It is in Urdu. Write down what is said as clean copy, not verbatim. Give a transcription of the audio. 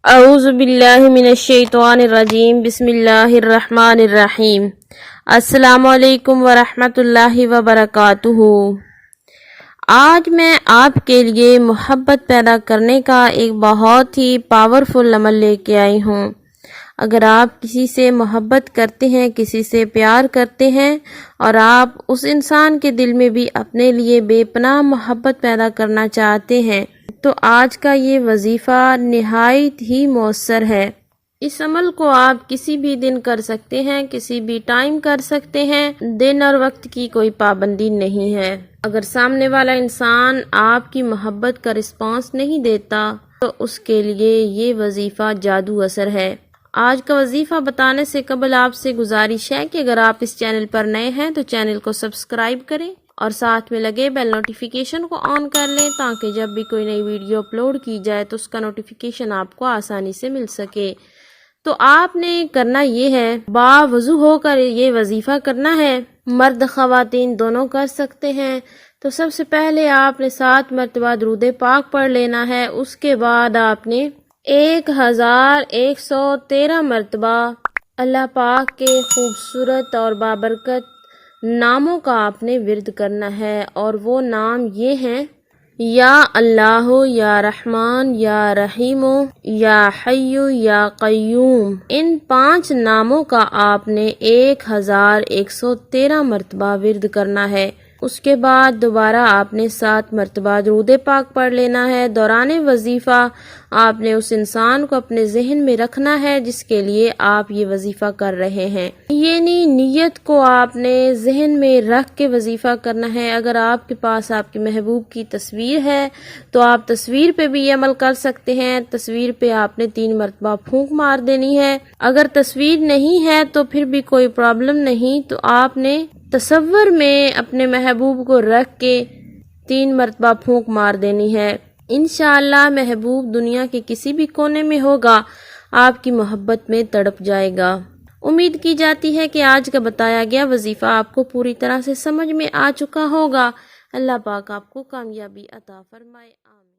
اعوذ باللہ من الشیطان الرجیم بسم اللہ الرحمن الرحیم السلام علیکم ورحمۃ اللہ وبرکاتہ۔ آج میں آپ کے لیے محبت پیدا کرنے کا ایک بہت ہی پاورفل عمل لے کے آئی ہوں۔ اگر آپ کسی سے محبت کرتے ہیں، کسی سے پیار کرتے ہیں اور آپ اس انسان کے دل میں بھی اپنے لیے بے پناہ محبت پیدا کرنا چاہتے ہیں تو آج کا یہ وظیفہ نہایت ہی مؤثر ہے۔ اس عمل کو آپ کسی بھی دن کر سکتے ہیں، کسی بھی ٹائم کر سکتے ہیں، دن اور وقت کی کوئی پابندی نہیں ہے۔ اگر سامنے والا انسان آپ کی محبت کا رسپانس نہیں دیتا تو اس کے لیے یہ وظیفہ جادو اثر ہے۔ آج کا وظیفہ بتانے سے قبل آپ سے گزارش ہے کہ اگر آپ اس چینل پر نئے ہیں تو چینل کو سبسکرائب کریں اور ساتھ میں لگے بیل نوٹیفیکیشن کو آن کر لیں تاکہ جب بھی کوئی نئی ویڈیو اپلوڈ کی جائے تو اس کا نوٹیفیکیشن آپ کو آسانی سے مل سکے۔ تو آپ نے کرنا یہ ہے، باوضو ہو کر یہ وظیفہ کرنا ہے۔ مرد خواتین دونوں کر سکتے ہیں۔ تو سب سے پہلے آپ نے 7 مرتبہ درود پاک پڑھ لینا ہے۔ اس کے بعد آپ نے 1113 مرتبہ اللہ پاک کے خوبصورت اور بابرکت ناموں کا آپ نے ورد کرنا ہے، اور وہ نام یہ ہیں: یا اللہ، یا رحمان، یا رحیم، یا حی، یا قیوم۔ ان 5 ناموں کا آپ نے 1113 مرتبہ ورد کرنا ہے۔ اس کے بعد دوبارہ آپ نے 7 مرتبہ درود پاک پڑھ لینا ہے۔ دوران وظیفہ آپ نے اس انسان کو اپنے ذہن میں رکھنا ہے جس کے لیے آپ یہ وظیفہ کر رہے ہیں، یعنی نیت کو آپ نے ذہن میں رکھ کے وظیفہ کرنا ہے۔ اگر آپ کے پاس آپ کے محبوب کی تصویر ہے تو آپ تصویر پہ بھی یہ عمل کر سکتے ہیں۔ تصویر پہ آپ نے 3 مرتبہ پھونک مار دینی ہے۔ اگر تصویر نہیں ہے تو پھر بھی کوئی پرابلم نہیں، تو آپ نے تصور میں اپنے محبوب کو رکھ کے 3 مرتبہ پھونک مار دینی ہے۔ انشاءاللہ محبوب دنیا کے کسی بھی کونے میں ہوگا، آپ کی محبت میں تڑپ جائے گا۔ امید کی جاتی ہے کہ آج کا بتایا گیا وظیفہ آپ کو پوری طرح سے سمجھ میں آ چکا ہوگا۔ اللہ پاک آپ کو کامیابی عطا فرمائے، آمین۔